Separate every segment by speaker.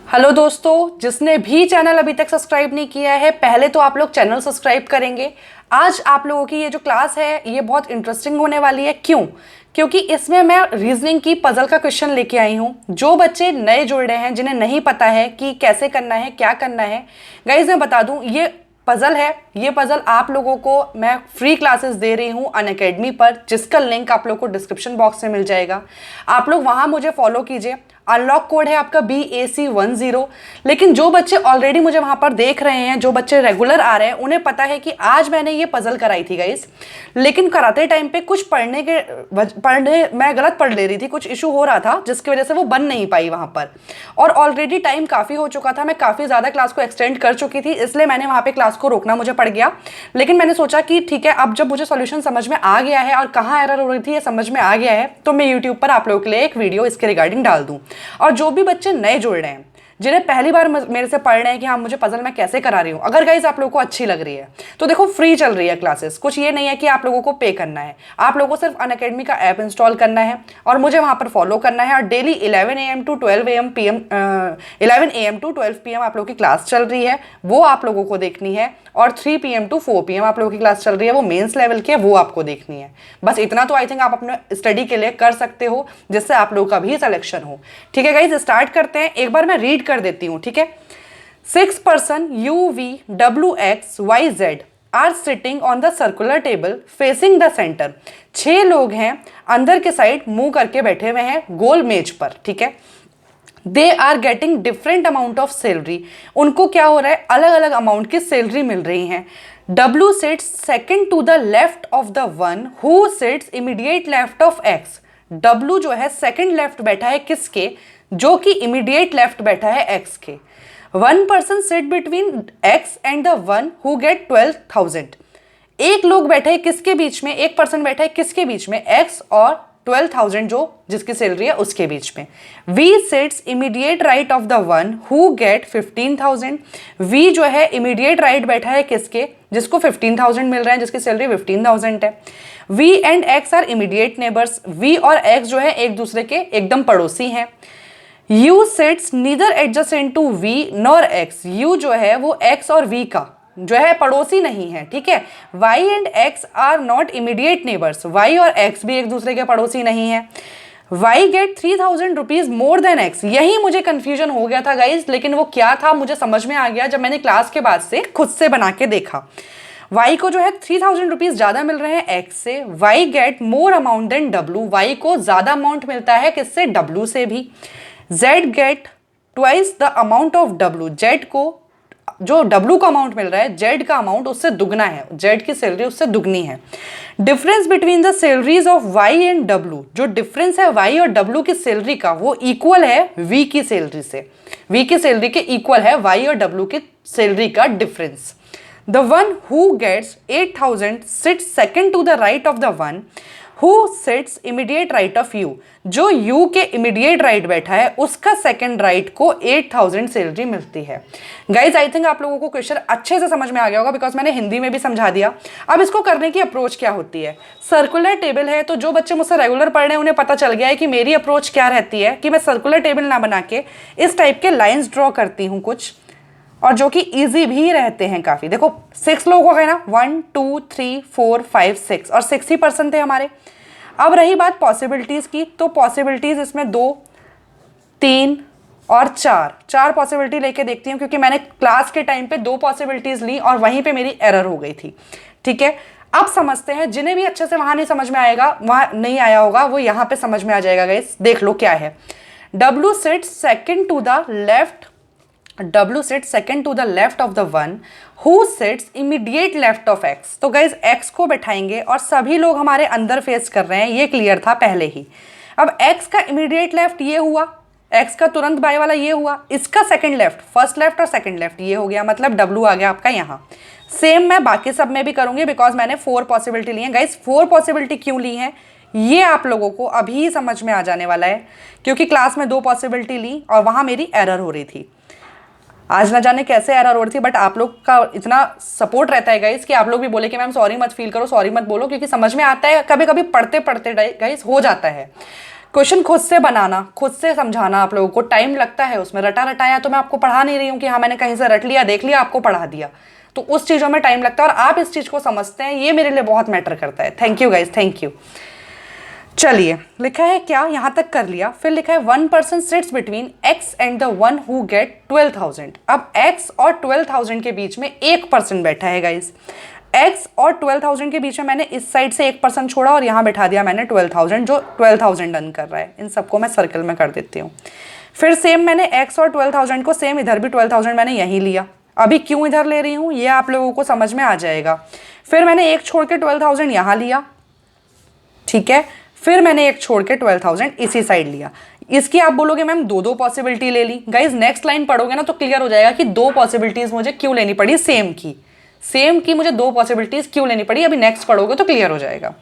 Speaker 1: Hello दोस्तों, जिसने भी चैनल अभी तक सब्सक्राइब नहीं किया है पहले तो आप लोग चैनल सब्सक्राइब करेंगे। आज आप लोगों की ये जो क्लास है ये बहुत इंटरेस्टिंग होने वाली है। क्यों? क्योंकि इसमें मैं रीजनिंग की पजल का क्वेश्चन लेके आई हूँ। जो बच्चे नए जुड़ रहे हैं, जिन्हें नहीं पता है कि कैसे करना है, क्या करना है, गाइज मैं बता दूं, ये पजल है। ये पजल आप लोगों को मैं फ्री क्लासेस दे रही हूँ अनअकैडमी पर, जिसका लिंक आप लोग को डिस्क्रिप्शन बॉक्स में मिल जाएगा। आप लोग वहां मुझे फॉलो कीजिए। अनलॉक कोड है आपका BAC10। लेकिन जो बच्चे ऑलरेडी मुझे वहां पर देख रहे हैं, जो बच्चे रेगुलर आ रहे हैं, उन्हें पता है कि आज मैंने ये पजल कराई थी गाइस। लेकिन कराते टाइम पे कुछ पढ़ने मैं गलत पढ़ ले रही थी, कुछ इशू हो रहा था जिसकी वजह से वो बन नहीं पाई वहां पर। और ऑलरेडी टाइम काफी हो चुका था, मैं काफी ज्यादा क्लास को एक्सटेंड कर चुकी थी, इसलिए मैंने वहां पे क्लास को रोकना मुझे पड़ गया। लेकिन मैंने सोचा कि ठीक है, अब जब मुझे सॉल्यूशन समझ में आ गया है और कहाँ एरर हो रही थी ये समझ में आ गया है, तो मैं यूट्यूब पर आप लोगों के लिए एक वीडियो इसके रिगार्डिंग डाल दूं। और जो भी बच्चे नए जुड़ रहे हैं, जिन्हें पहली बार मेरे से पढ़ रहे हैं कि हाँ मुझे पजल मैं कैसे करा रही हूँ, अगर गाइज आप लोगों को अच्छी लग रही है तो देखो फ्री चल रही है क्लासेस। कुछ ये नहीं है कि आप लोगों को पे करना है, आप लोगों को सिर्फ अनअकैडमी का ऐप इंस्टॉल करना है और मुझे वहां पर फॉलो करना है। और daily 11 AM to 12 AM PM 11 AM to 12 PM आप लोगों की क्लास चल रही है, वो आप लोगों को देखनी है। और 3 PM टू 4 PM आप लोगों की क्लास चल रही है, वो मेंस लेवल की है, वो आपको देखनी है। बस इतना तो आई थिंक आप अपने स्टडी के लिए कर सकते हो, जिससे आप लोगों का भी सिलेक्शन हो। ठीक है गाइज, स्टार्ट करते हैं। एक बार मैं रीड कर देती हूँ, ठीक है। 6 person UVWXYZ are sitting on the circular table facing the centre. 6 लोग हैं, अंदर के साइड मुंह करके बैठे हुए हैं गोल मेज पर, ठीक है। They are getting different amount of salary. उनको क्या हो रहा है, अलग अलग अमाउंट की सैलरी मिल रही है। W sits second to the left of the one who sits immediate left of X। W जो है सेकेंड लेफ्ट बैठा है किसके? जो कि इमीडिएट लेफ्ट बैठा है X के। One person sit between X and the one who gate 12,000। एक लोग बैठे हैं किसके बीच में, एक पर्सन बैठा है किसके बीच में? X और 12,000 जो जिसकी सैलरी है उसके बीच में। V seats immediate right of the one who get 15,000। V जो है इमीडिएट राइट बैठा है किसके? जिसको 15,000 मिल रहा है, जिसकी सैलरी 15,000 है। V and X are immediate neighbours. V और X जो है एक दूसरे के एकदम पड़ोसी हैं। U sits neither adjacent to V nor X। U जो है वो X और V का जो है पड़ोसी नहीं है, ठीक है। Y and X are not immediate neighbours. Y और X भी एक दूसरे के पड़ोसी नहीं है। Y get 3,000 rupees more than X। यही मुझे कंफ्यूजन हो गया था गाइज, लेकिन वो क्या था मुझे समझ में आ गया जब मैंने क्लास के बाद से खुद से बना के देखा। Y को जो है 3,000 रुपीज ज्यादा मिल रहे हैं X से। Y get more amount than W। Y को ज्यादा अमाउंट मिलता है किससे? W से भी। Z get twice the amount of W। Z को जो W का अमाउंट मिल रहा है, Z का अमाउंट उससे दुगना है, Z की सैलरी उससे दुगनी है। Difference between the salaries of Y and W। जो डिफरेंस है Y और W की सैलरी का, वो इक्वल है V की सैलरी से। V की सैलरी के इक्वल है Y और W की सैलरी का डिफरेंस। The one who gets 8,000 sits second to the right of the one who sits immediate right of U। जो U के इमीडिएट राइट बैठा है उसका सेकंड राइट को 8,000 सैलरी मिलती है। गाइज आई थिंक आप लोगों को क्वेश्चन अच्छे से समझ में आ गया होगा, बिकॉज मैंने हिंदी में भी समझा दिया। अब इसको करने की अप्रोच क्या होती है? सर्कुलर टेबल है, तो जो बच्चे मुझसे रेगुलर पढ़ रहे हैं उन्हें पता चल गया है कि मेरी अप्रोच क्या रहती है, कि मैं सर्कुलर टेबल ना बना के इस टाइप के लाइन्स ड्रॉ करती हूँ कुछ, और जो कि इजी भी रहते हैं काफी। देखो 6 लोग हो गए ना, 1 2 3 4 5 6, और 6 ही पर्सन थे हमारे। अब रही बात पॉसिबिलिटीज की, तो पॉसिबिलिटीज इसमें 2 3 और 4 पॉसिबिलिटी लेके देखती हूँ, क्योंकि मैंने क्लास के टाइम पे 2 पॉसिबिलिटीज ली और वहीं पे मेरी एरर हो गई थी, ठीक है। अब समझते हैं, जिन्हें भी अच्छे से वहां नहीं समझ में आएगा, वहां नहीं आया होगा, वो यहाँ पे समझ में आ जाएगा गाइस। देख लो क्या है। W sits second to the left W sits second to the left of the one who sits immediate left of X। तो गाइज X को बैठाएंगे और सभी लोग हमारे अंदर फेस कर रहे हैं, ये क्लियर था पहले ही। अब X का इमीडिएट लेफ्ट ये हुआ, X का तुरंत बाय वाला ये हुआ, इसका सेकंड लेफ्ट, फर्स्ट लेफ्ट और सेकंड लेफ्ट ये हो गया, मतलब W आ गया आपका यहाँ। सेम मैं बाकी सब में भी करूंगी, बिकॉज मैंने 4 पॉसिबिलिटी ली है। गाइज 4 पॉसिबिलिटी क्यों ली है ये आप लोगों को अभी समझ में आ जाने वाला है, क्योंकि क्लास में 2 पॉसिबिलिटी ली और वहां मेरी एरर हो रही थी। आज ना जाने कैसे एरर हो रही थी, बट आप लोग का इतना सपोर्ट रहता है गाइस कि आप लोग भी बोले कि मैम सॉरी मत फील करो, सॉरी मत बोलो, क्योंकि समझ में आता है, कभी कभी पढ़ते पढ़ते गाइस हो जाता है। क्वेश्चन खुद से बनाना, खुद से समझाना, आप लोगों को टाइम लगता है उसमें। रटा रटाया तो मैं आपको पढ़ा नहीं रही हूँ कि हाँ मैंने कहीं से रट लिया, देख लिया, आपको पढ़ा दिया, तो उस चीज़ों में टाइम लगता है और आप इस चीज़ को समझते हैं, ये मेरे लिए बहुत मैटर करता है। Thank you guys, thank you. चलिए लिखा है क्या, यहां तक कर लिया। फिर लिखा है 1 person sits between x and the one who gate 12,000। अब x और 12,000 के बीच में 1 person बैठा है गाइज। x और 12,000 के बीच में मैंने इस साइड से 1 person छोड़ा और यहां बैठा दिया मैंने 12,000, जो 12,000 डन कर रहा है। इन सबको मैं सर्कल में कर देती हूँ। फिर सेम मैंने x और 12,000 को सेम इधर भी 12,000 मैंने यहीं लिया। अभी क्यों इधर ले रही हूँ ये आप लोगों को समझ में आ जाएगा। फिर मैंने एक छोड़ के 12,000 यहाँ लिया, ठीक है। फिर मैंने एक छोड़ के 12,000 इसी साइड लिया। इसकी आप बोलोगे मैम दो पॉसिबिलिटी ले ली। गाइज नेक्स्ट लाइन पढ़ोगे ना तो क्लियर हो जाएगा कि 2 पॉसिबिलिटीज मुझे क्यों लेनी पड़ी, सेम की मुझे 2 पॉसिबिलिटीज क्यों लेनी पड़ी, अभी नेक्स्ट पढ़ोगे तो क्लियर हो जाएगा।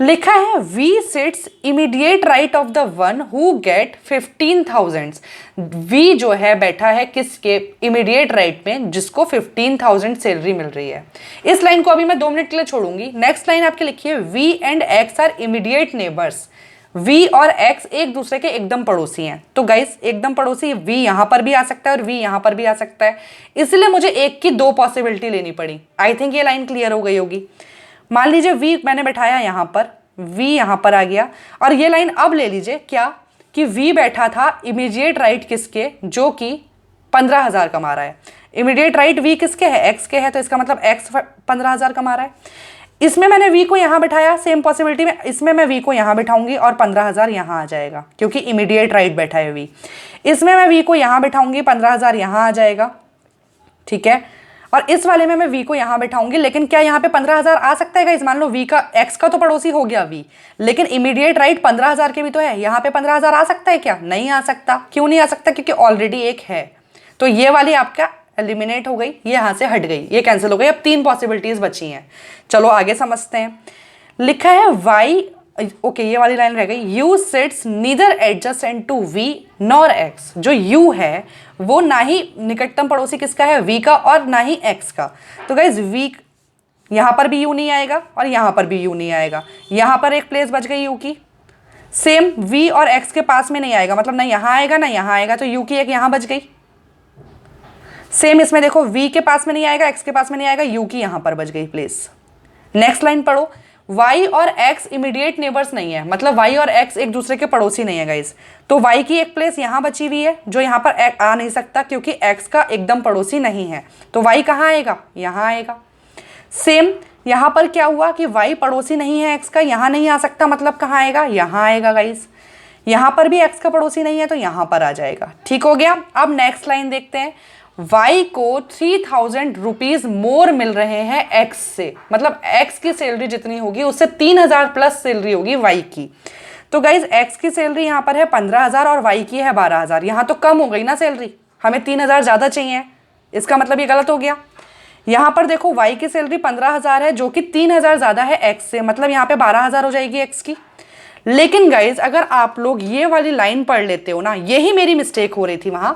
Speaker 1: लिखा है V sits immediate right of the one who get 15,000। V जो है बैठा है किसके इमीडिएट राइट में, जिसको 15,000 सैलरी मिल रही है। इस लाइन को अभी मैं 2 मिनट के लिए छोड़ूंगी। नेक्स्ट लाइन आपकी लिखी है V and X are immediate neighbours. V और एक्स एक दूसरे के एकदम पड़ोसी हैं। तो गाइस एकदम पड़ोसी, वी यहां पर भी आ सकता है और वी यहां पर भी आ सकता है, इसलिए मुझे एक की 2 पॉसिबिलिटी लेनी पड़ी। आई थिंक ये लाइन क्लियर हो गई होगी। मान लीजिए v मैंने बैठाया यहाँ पर, v यहाँ पर आ गया, और ये लाइन अब ले लीजिए क्या कि v बैठा था इमीडिएट राइट किसके, जो कि 15,000 कमा रहा है। इमीडिएट राइट v किसके है, x के है, तो इसका मतलब x 15,000 कमा रहा है। इसमें मैंने v को यहाँ बैठाया सेम पॉसिबिलिटी में, इसमें मैं v को यहाँ बैठाऊंगी और 15,000 यहाँ आ जाएगा क्योंकि इमीडिएट राइट बैठा है v। इसमें मैं v को यहाँ बैठाऊंगी, 15,000 यहाँ आ जाएगा, ठीक है। और इस वाले में मैं v को यहाँ बैठाऊंगी, लेकिन क्या यहाँ पे 15,000 आ सकता है गाइस? मान लो v का x का तो पड़ोसी हो गया v, लेकिन इमीडिएट राइट 15,000 के भी तो है। यहाँ पे 15,000 आ सकता है क्या? नहीं आ सकता। क्यों नहीं आ सकता? क्योंकि ऑलरेडी एक है। तो ये वाली आपका एलिमिनेट हो गई, ये यहाँ से हट गई, ये कैंसिल हो गई। अब 3 पॉसिबिलिटीज बची हैं। चलो आगे समझते हैं। लिखा है y, ओके ये वाली लाइन रह गई। u sits neither adjacent to v nor x। जो u है वो ना ही निकटतम पड़ोसी किसका है, v का, और ना ही x का। तो गाइज v यहाँ पर भी u नहीं आएगा और यहाँ पर भी u नहीं आएगा। यहाँ पर एक प्लेस बच गई u की। सेम v और x के पास में नहीं आएगा, मतलब ना यहाँ आएगा ना यहाँ आएगा, तो u की एक यहाँ बच गई। सेम इसमें देखो v के पास में नहीं आएगा, x के पास में नहीं आएगा, u की यहाँ पर बच गई प्लेस। नेक्स्ट लाइन पढ़ो। y और x इमीडिएट नेबर्स नहीं है, मतलब y और x एक दूसरे के पड़ोसी नहीं है गाइस। तो y की एक प्लेस यहाँ बची हुई है जो यहाँ पर आ नहीं सकता क्योंकि x का एकदम पड़ोसी नहीं है। तो y कहाँ आएगा? यहाँ आएगा। सेम यहाँ पर क्या हुआ कि y पड़ोसी नहीं है x का, यहाँ नहीं आ सकता, मतलब कहाँ आएगा? यहाँ आएगा गाइस। यहाँ पर भी x का पड़ोसी नहीं है तो यहाँ पर आ जाएगा। ठीक हो गया। अब नेक्स्ट लाइन देखते हैं। y को 3,000 रुपीज मोर मिल रहे हैं x से, मतलब x की सैलरी जितनी होगी उससे 3,000 प्लस सैलरी होगी y की। तो गाइज x की सैलरी यहाँ पर है 15,000 और y की है 12,000। यहाँ तो कम हो गई ना सैलरी, हमें 3,000 ज़्यादा चाहिए, इसका मतलब ये गलत हो गया। यहाँ पर देखो y की सैलरी 15,000 है जो कि 3,000 ज़्यादा है x से, मतलब यहाँ पे 12,000 हो जाएगी x की। लेकिन गाइज अगर आप लोग ये वाली लाइन पढ़ लेते हो ना, यही मेरी मिस्टेक हो रही थी वहां,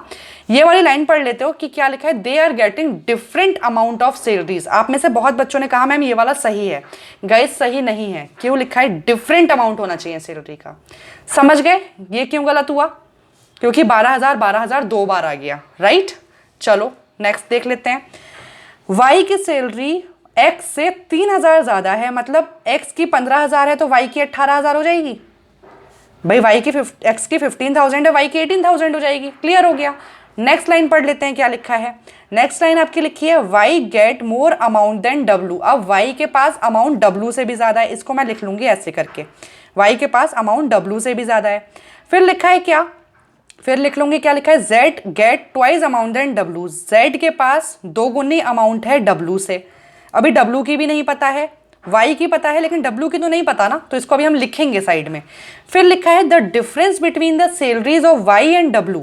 Speaker 1: ये वाली लाइन पढ़ लेते हो कि क्या लिखा है, they are getting different amount of salaries. आप में से बहुत बच्चों ने कहा मैम ये वाला सही है। गाइज सही नहीं है। क्यों लिखा है? डिफरेंट अमाउंट होना चाहिए सैलरी का। समझ गए ये क्यों गलत हुआ? क्योंकि 12,000 2 बार आ गया, राइट। चलो नेक्स्ट देख लेते हैं। वाई की सैलरी x से 3,000 ज़्यादा है, मतलब x की 15,000 है तो y की 18,000 हो जाएगी। भाई y की x की 15,000 है, y की 18,000 हो जाएगी। क्लियर हो गया। नेक्स्ट लाइन पढ़ लेते हैं क्या लिखा है। नेक्स्ट लाइन आपकी लिखी है y get more amount than w। अब y के पास अमाउंट w से भी ज़्यादा है, इसको मैं लिख लूँगी ऐसे करके, y के पास अमाउंट w से भी ज़्यादा है। फिर लिखा है क्या, फिर लिख लूँगी क्या लिखा है, z get twice amount than w। z के पास 2 गुनी अमाउंट है w से। अभी w की भी नहीं पता है, y की पता है, लेकिन w की तो नहीं पता ना, तो इसको अभी हम लिखेंगे साइड में। फिर लिखा है the difference between the salaries of y and w।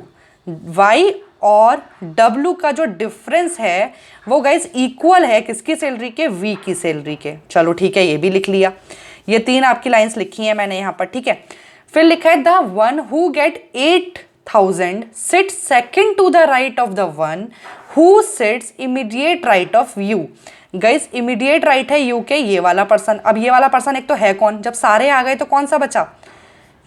Speaker 1: y और w का जो डिफरेंस है वो गाइस इक्वल है किसकी सैलरी के, v की सैलरी के। चलो ठीक है, ये भी लिख लिया। ये 3 आपकी लाइंस लिखी हैं मैंने यहाँ पर, ठीक है। फिर लिखा है the one who get 8,000 sits second to the right of the one who sits immediate right of U. Guys immediate right है यू के ये वाला पर्सन। अब ये वाला पर्सन एक तो है कौन, जब सारे आ गए तो कौन सा बचा,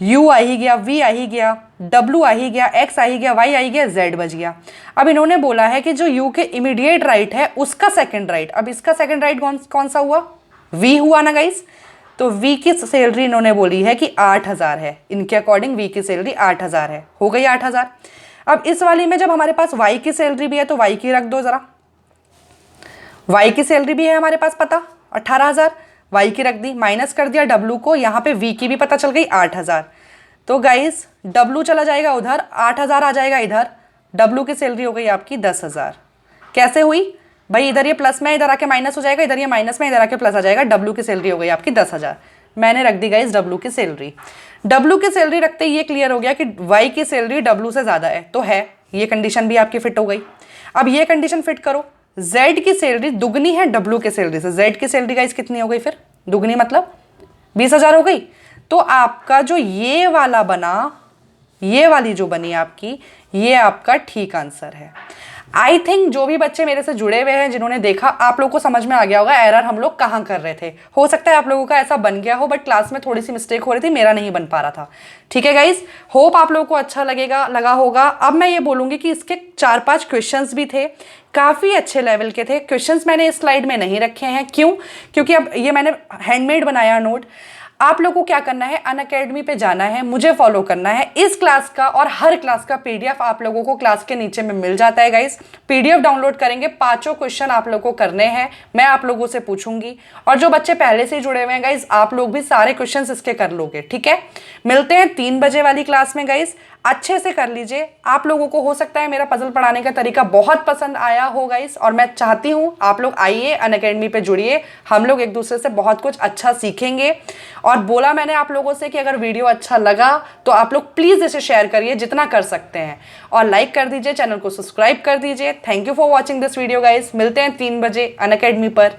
Speaker 1: U आ ही गया, V आ ही गया, W आ ही गया, X आ ही गया, Y आ ही गया, Z बच गया। अब इन्होंने बोला है कि जो U के इमीडिएट राइट है उसका सेकंड राइट, अब इसका सेकंड राइट कौन सा हुआ? V हुआ ना गाइस। तो V की सैलरी इन्होंने बोली है कि 8,000 है, इनके अकॉर्डिंग V की सैलरी 8,000 है, हो गई 8,000। अब इस वाली में जब हमारे पास Y की सैलरी भी है तो Y की रख दो जरा, Y की सैलरी भी है हमारे पास पता 18,000, Y की रख दी, माइनस कर दिया W को, यहाँ पे V की भी पता चल गई 8,000। तो गाइस W चला जाएगा उधर, 8,000 आ जाएगा इधर, W की सैलरी हो गई आपकी 10,000। कैसे हुई भाई? इधर ये प्लस में इधर आके माइनस हो जाएगा, इधर ये माइनस में इधर आके प्लस आ जाएगा, W की सैलरी हो गई आपकी 10,000। मैंने रख दी गाइस W की सैलरी। W की सैलरी रखते ही ये क्लियर हो गया कि Y की सैलरी W से ज़्यादा है, तो है, ये कंडीशन भी आपकी फिट हो गई। अब ये कंडीशन फिट करो, Z की सैलरी दुगनी है W की सैलरी से, Z की सैलरी गाइस कितनी हो गई फिर? दुगनी मतलब 20,000 हो गई। तो आपका जो ये वाला बना, ये वाली जो बनी आपकी, ये आपका ठीक आंसर है। आई थिंक जो भी बच्चे मेरे से जुड़े हुए हैं, जिन्होंने देखा, आप लोग को समझ में आ गया होगा एरर हम लोग कहाँ कर रहे थे। हो सकता है आप लोगों का ऐसा बन गया हो, बट क्लास में थोड़ी सी मिस्टेक हो रही थी, मेरा नहीं बन पा रहा था। ठीक है गाइस, होप आप लोगों को अच्छा लगा होगा। अब मैं ये बोलूँगी कि इसके 4-5 क्वेश्चंस भी थे, काफ़ी अच्छे लेवल के थे। क्वेश्चंस मैंने इस स्लाइड में नहीं रखे हैं, क्यों? क्योंकि अब ये मैंने हैंडमेड बनाया नोट। आप लोगों को क्या करना है, अनअकैडमी पे जाना है, मुझे फॉलो करना है। इस क्लास का और हर क्लास का पीडीएफ आप लोगों को क्लास के नीचे में मिल जाता है गाइस। पीडीएफ डाउनलोड करेंगे, 5 क्वेश्चन आप लोगों को करने हैं, मैं आप लोगों से पूछूंगी। और जो बच्चे पहले से ही जुड़े हुए हैं गाइस, आप लोग भी सारे क्वेश्चन इसके कर लोगे। ठीक है, मिलते हैं 3 बजे वाली क्लास में गाइस, अच्छे से कर लीजिए। आप लोगों को हो सकता है मेरा पजल पढ़ाने का तरीका बहुत पसंद आया हो गाइस, और मैं चाहती हूँ आप लोग आइए, अनअकैडमी पे जुड़िए, हम लोग एक दूसरे से बहुत कुछ अच्छा सीखेंगे। और बोला मैंने आप लोगों से कि अगर वीडियो अच्छा लगा तो आप लोग प्लीज़ इसे शेयर करिए जितना कर सकते हैं, और लाइक कर दीजिए, चैनल को सब्सक्राइब कर दीजिए। Thank you for watching this video guys. मिलते हैं 3 बजे अनअकैडमी पर।